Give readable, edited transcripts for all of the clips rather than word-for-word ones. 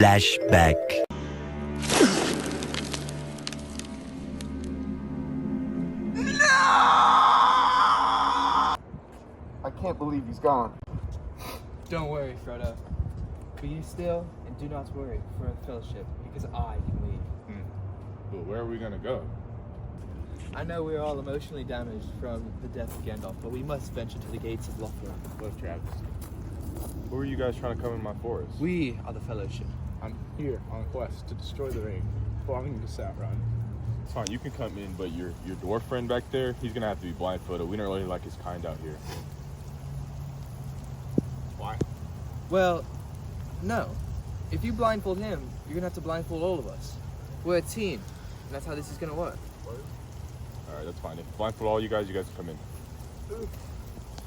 Flashback. I can't believe he's gone. Don't worry, Frodo. Be still and do not worry for the Fellowship, because I can lead. But where are we gonna go? I know we are all emotionally damaged from the death of Gandalf, but we must venture to the gates of Lothlorien. Look, Travis. Who are you guys trying to come in my forest? We are the Fellowship. I'm here on a quest to destroy the ring, belonging to Sauron. It's fine, you can come in, but your dwarf friend back there, he's gonna have to be blindfolded. We don't really like his kind out here. Why? Well, no. If you blindfold him, you're gonna have to blindfold all of us. We're a team, and that's how this is gonna work. Alright, that's fine. If you blindfold all you guys can come in.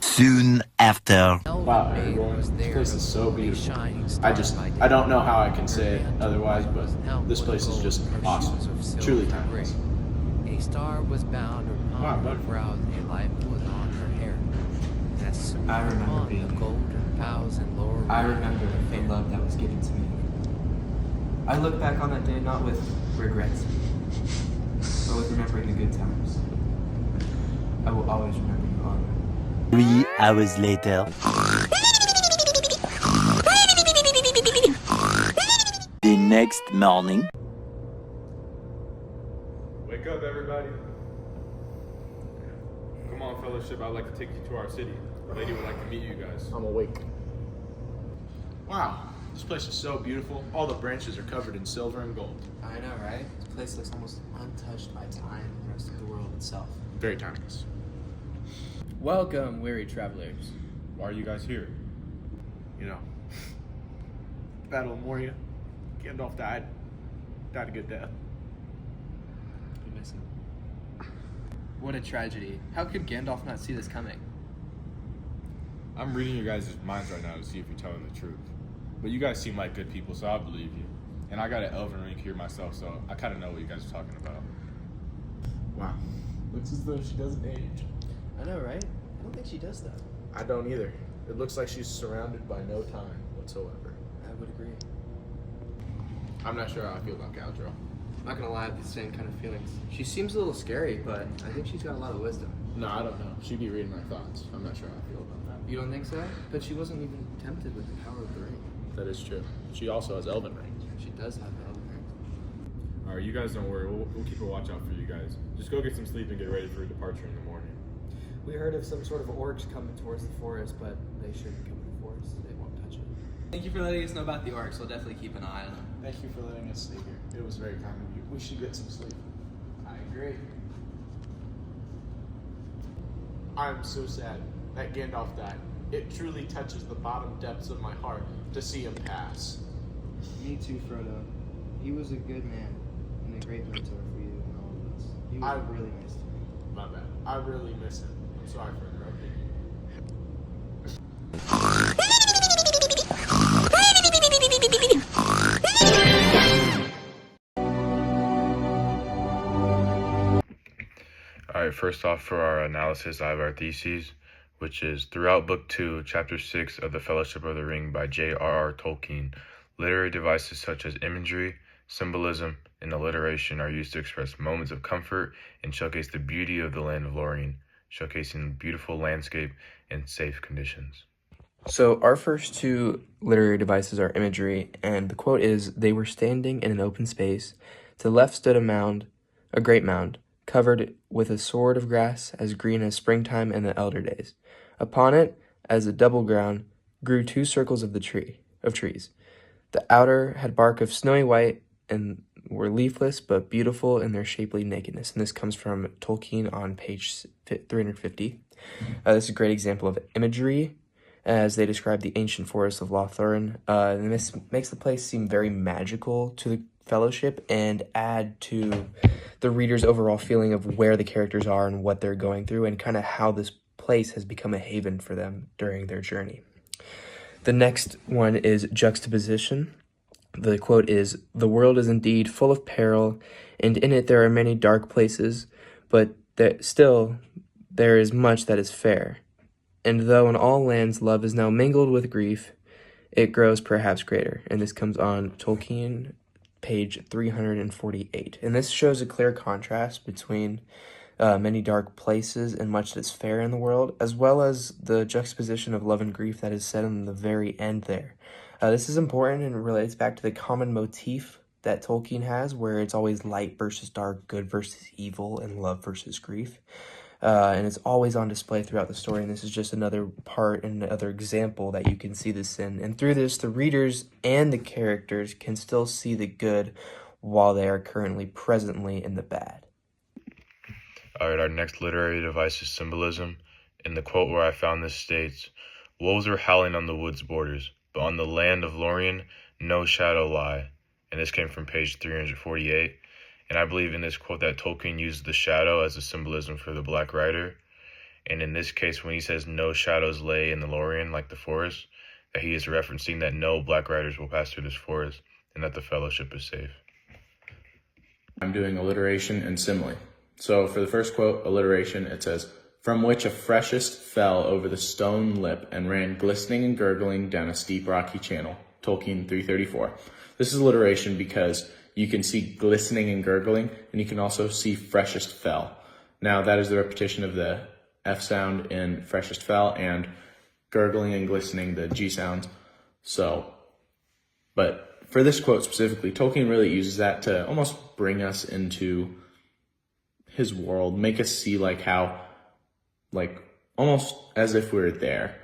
Soon after. Wow, everyone, this place is so beautiful. I don't know how I can say it otherwise, but this place is just awesome. Truly timeless. A star was bound upon her brows, a light was on her hair. I remember being golden pals and laurel. I remember the love that was given to me. I look back on that day not with regrets, but with remembering the good times. I will always remember you, Arwen. 3 hours later. The next morning. Wake up, everybody. Come on, Fellowship. I'd like to take you to our city. The lady would like to meet you guys. I'm awake. Wow, this place is so beautiful. All the branches are covered in silver and gold. I know, right? This place looks almost untouched by time and the rest of the world itself. Very timeless. Welcome, weary travelers. Why are you guys here? You know, Battle of Moria, Gandalf died a good death. We miss him. What a tragedy. How could Gandalf not see this coming? I'm reading your guys' minds right now to see if you're telling the truth. But you guys seem like good people, so I believe you. And I got an elven ring here myself, so I kind of know what you guys are talking about. Wow, looks as though she doesn't age. I know, right? I don't think she does that. I don't either. It looks like she's surrounded by no time whatsoever. I would agree. I'm not sure how I feel about Galadriel. I'm not gonna lie, I have the same kind of feelings. She seems a little scary, but I think she's got a lot of wisdom. No, I don't know. She'd be reading my thoughts. I'm not sure how I feel about that. You don't think so? But she wasn't even tempted with the power of the ring. That is true. She also has elven rings. She does have the elven ring. Alright, you guys don't worry. We'll keep a watch out for you guys. Just go get some sleep and get ready for your departure in the morning. We heard of some sort of orcs coming towards the forest, but they shouldn't come in the forest. They won't touch it. Thank you for letting us know about the orcs. We'll definitely keep an eye on them. Thank you for letting us stay here. It was very kind of you. We should get some sleep. I agree. I'm so sad that Gandalf died. It truly touches the bottom depths of my heart to see him pass. Me too, Frodo. He was a good man and a great mentor for you and all of us. He was really nice to me. My bad. I really miss him. I'm sorry for interrupting Alright, first off for our analysis, I have our theses, which is throughout Book 2, Chapter 6 of The Fellowship of the Ring by J.R.R. Tolkien, literary devices such as imagery, symbolism, and alliteration are used to express moments of comfort and showcase the beauty of the land of Lorien, showcasing beautiful landscape and safe conditions. So our first two literary devices are imagery, and the quote is, "They were standing in an open space. To the left stood a mound, a great mound, covered with a sward of grass as green as springtime and the elder days. Upon it, as a double ground, grew two circles of trees. The outer had bark of snowy white and were leafless but beautiful in their shapely nakedness." And this comes from Tolkien on page 350. This is a great example of imagery as they describe the ancient forests of Lothlorien. And this makes the place seem very magical to the Fellowship and add to the reader's overall feeling of where the characters are and what they're going through and kind of how this place has become a haven for them during their journey. The next one is juxtaposition. The quote is, "The world is indeed full of peril, and in it there are many dark places, but still there is much that is fair. And though in all lands love is now mingled with grief, it grows perhaps greater. And this comes on Tolkien, page 348. And this shows a clear contrast between many dark places and much that's fair in the world, as well as the juxtaposition of love and grief that is said in the very end there. This is important and relates back to the common motif that Tolkien has, where it's always light versus dark, good versus evil, and love versus grief. And it's always on display throughout the story, and this is just another part and another example that you can see this in. And through this, the readers and the characters can still see the good while they are currently presently in the bad. All right, our next literary device is symbolism. In the quote where I found this states, "Wolves are howling on the wood's borders, but on the land of Lorien no shadow lie." And this came from page 348. And I believe in this quote that Tolkien used the shadow as a symbolism for the Black Rider. And in this case, when he says no shadows lay in the Lorien, like the forest, that he is referencing that no Black Riders will pass through this forest and that the Fellowship is safe. I'm doing alliteration and simile. So for the first quote, alliteration, it says, "From which a freshest fell over the stone lip and ran glistening and gurgling down a steep rocky channel." Tolkien 334. This is alliteration because you can see glistening and gurgling, and you can also see freshest fell. Now, that is the repetition of the F sound in freshest fell and gurgling and glistening, the G sounds. But for this quote specifically, Tolkien really uses that to almost bring us into his world, make us see almost as if we were there.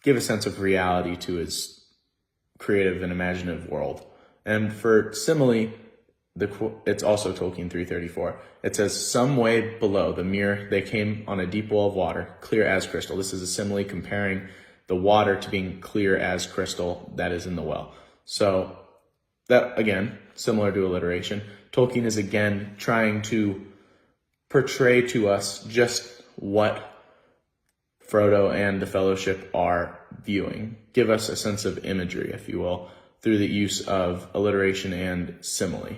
Give a sense of reality to his creative and imaginative world. And for simile, it's also Tolkien 334. It says, "Some way below the mere they came on a deep well of water, clear as crystal." This is a simile comparing the water to being clear as crystal that is in the well. So that, again, similar to alliteration. Tolkien is again trying to portray to us just what Frodo and the Fellowship are viewing. Give us a sense of imagery, if you will, through the use of alliteration and simile.